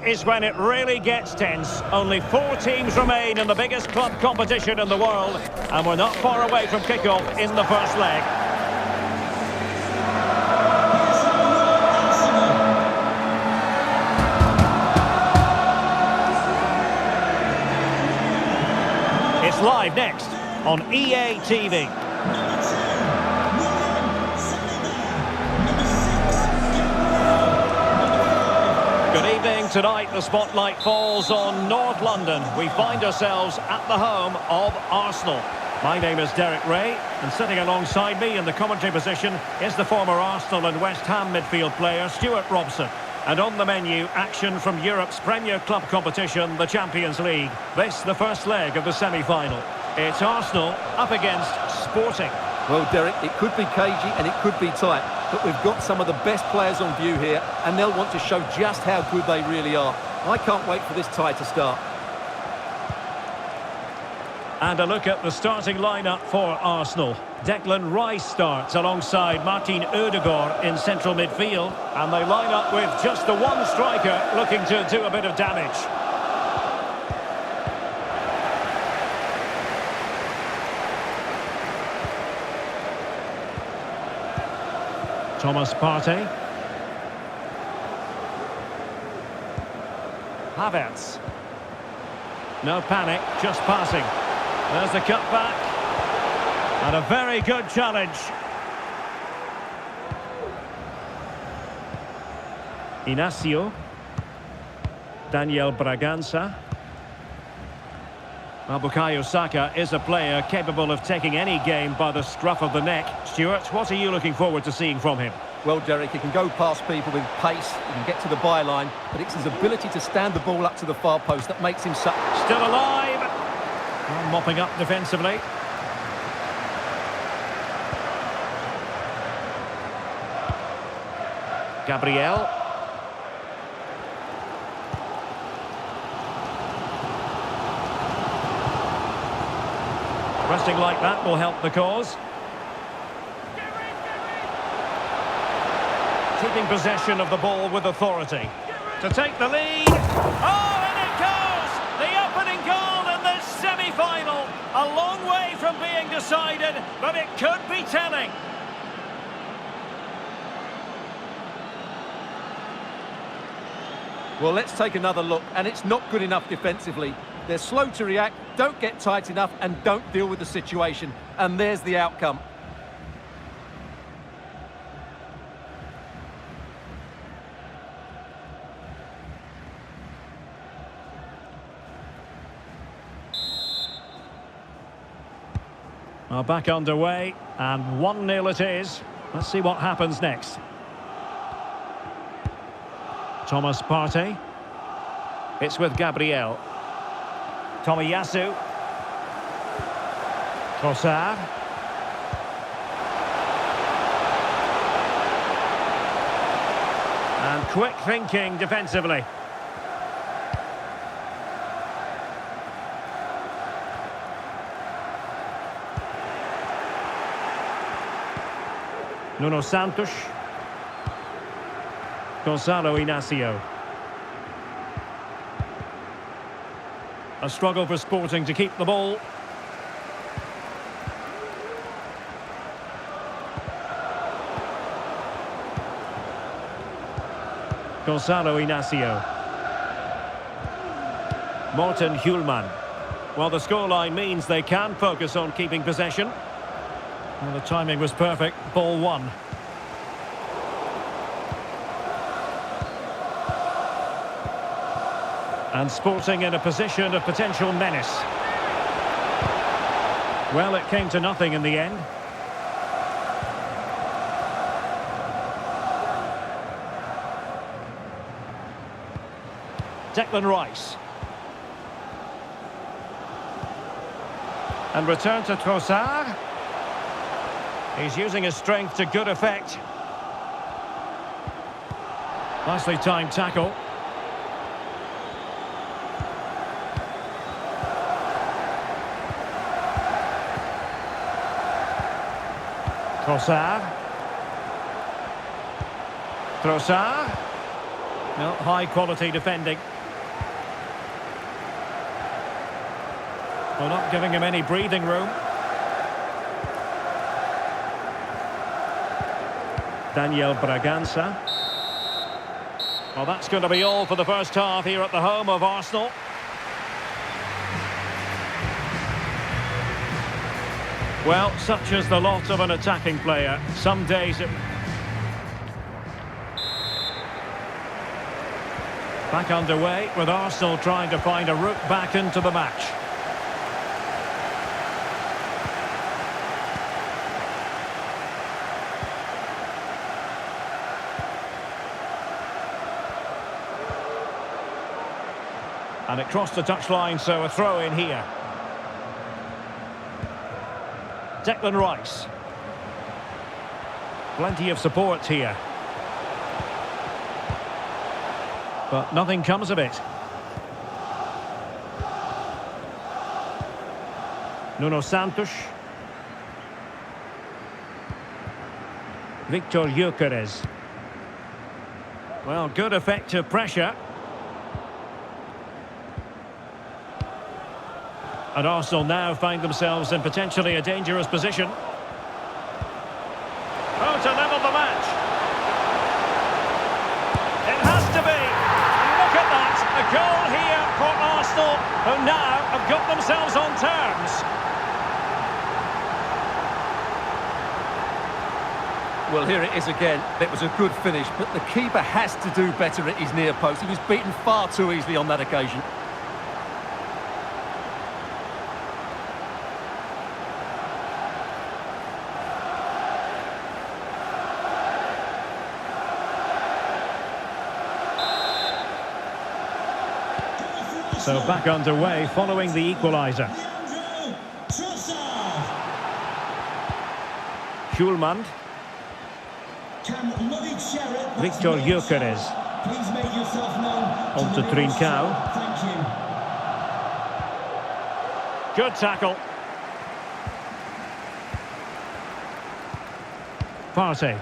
is when it really gets tense. Only 4 teams remain in the biggest club competition in the world, and we're not far away from kickoff in the first leg. It's live next on EA TV. Good evening. Tonight the spotlight falls on North London. We find ourselves at the home of Arsenal. My name is Derek Ray, and sitting alongside me in the commentary position is the former Arsenal and West Ham midfield player Stuart Robson. And on the menu, action from Europe's premier club competition, the Champions League. This, the first leg of the semi-final. It's Arsenal up against Sporting. Well, Derek, it could be cagey and it could be tight, but we've got some of the best players on view here, and they'll want to show just how good they really are. I can't wait for this tie to start. And a look at the starting lineup for Arsenal. Declan Rice starts alongside Martin Ødegaard in central midfield, and they line up with just the one striker looking to do a bit of damage. Thomas Partey. Havertz. No panic, just passing. There's the cutback. And a very good challenge. Inacio. Daniel Bragança. Bukayo Saka is a player capable of taking any game by the scruff of the neck. Stuart, what are you looking forward to seeing from him? Well, Derek, he can go past people with pace, he can get to the byline, but it's his ability to stand the ball up to the far post that makes him such... Still alive! Well, mopping up defensively. Gabriel. Resting like that will help the cause. Keeping possession of the ball with authority. To take the lead. Oh, and it goes! The opening goal in this semi-final. A long way from being decided, but it could be telling. Well, let's take another look, and it's not good enough defensively. They're slow to react, don't get tight enough, and don't deal with the situation. And there's the outcome. Well, back underway, and 1-0 it is. Let's see what happens next. Thomas Partey. It's with Gabriel. Tomiyasu. Trossard. And quick thinking defensively. Nuno Santos. Gonzalo Inacio. A struggle for Sporting to keep the ball. Gonzalo Inacio. Morten Hjulman. Well, the scoreline means they can focus on keeping possession. Well, the timing was perfect. Ball one. And Sporting in a position of potential menace. Well, it came to nothing in the end. Declan Rice. And return to Trossard. He's using his strength to good effect. Nicely timed tackle. Trossard. No, high quality defending. Well, not giving him any breathing room. Daniel Bragança. Well, that's going to be all for the first half here at the home of Arsenal. Well, such is the lot of an attacking player. Some days it... Back underway with Arsenal trying to find a route back into the match. And it crossed the touchline, so a throw in here. Declan Rice. Plenty of support here. But nothing comes of it. Nuno Santos. Victor Gyökeres. Well, good effective pressure. And Arsenal now find themselves in potentially a dangerous position. Oh, to level the match. It has to be. Look at that. A goal here for Arsenal, who now have got themselves on terms. Well, here it is again. It was a good finish, but the keeper has to do better at his near post. He was beaten far too easily on that occasion. So back underway following the equalizer. Schulman. Victor Gyökeres. On to Trincao. Good tackle. Partey.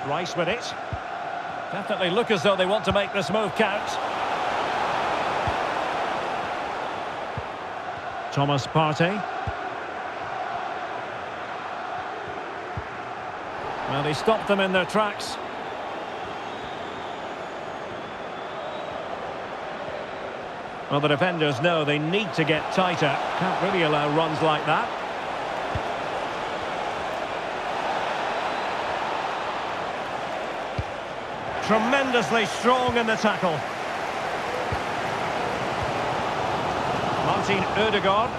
Rice with it. Definitely look as though they want to make this move count. Thomas Partey. Well, he stopped them in their tracks. Well, the defenders know they need to get tighter. Can't really allow runs like that. Tremendously strong in the tackle. Martin Ødegaard.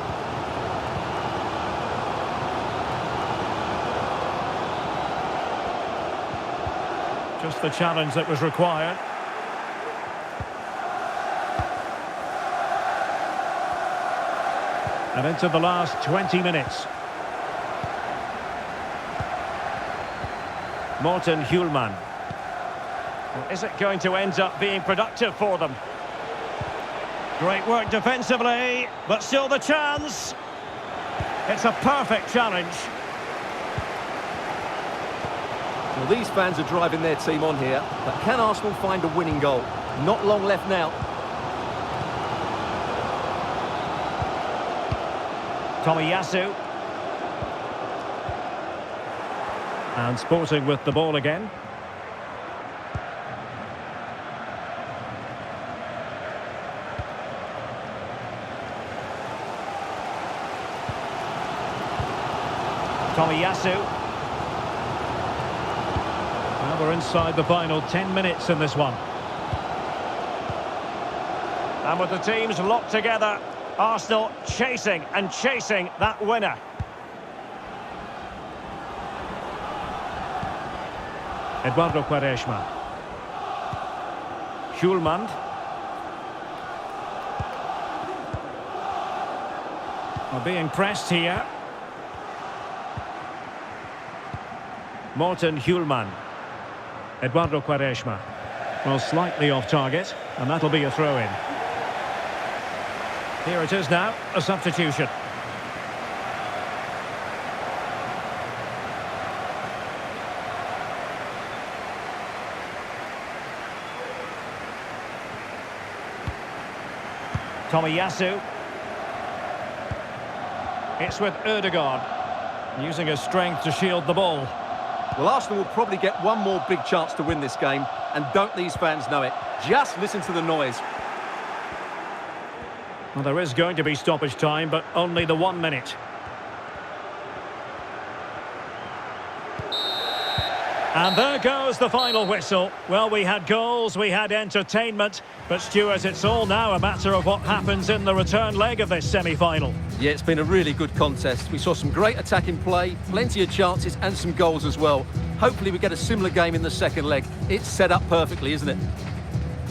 Just the challenge that was required. And into the last 20 minutes. Morten Hjulman. Well, is it going to end up being productive for them? Great work defensively, but still the chance. It's a perfect challenge. Well, these fans are driving their team on here, but can Arsenal find a winning goal? Not long left now. Tomiyasu. And Sporting with the ball again. Tomiyasu. Well, we're inside the final 10 minutes in this one. And with the teams locked together, Arsenal chasing and chasing that winner. Eduardo Quaresma. Schulman. Well, being pressed here. Morten Hjulman. Eduardo Quaresma. Well, slightly off target, and that'll be a throw-in. Here it is now, a substitution. Tomiyasu. It's with Ødegaard, using his strength to shield the ball. Well, Arsenal will probably get one more big chance to win this game, and don't these fans know it? Just listen to the noise. Well, there is going to be stoppage time, but only the 1 minute. And there goes the final whistle. Well, we had goals, we had entertainment, but Stuart, it's all now a matter of what happens in the return leg of this semi-final. Yeah, it's been a really good contest. We saw some great attacking play, plenty of chances and some goals as well. Hopefully we get a similar game in the second leg. It's set up perfectly, isn't it?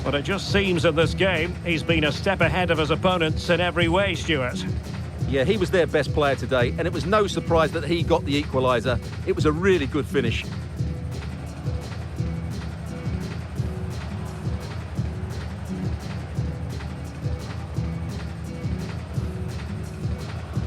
But it just seems in this game, he's been a step ahead of his opponents in every way, Stuart. Yeah, he was their best player today, and it was no surprise that he got the equaliser. It was a really good finish.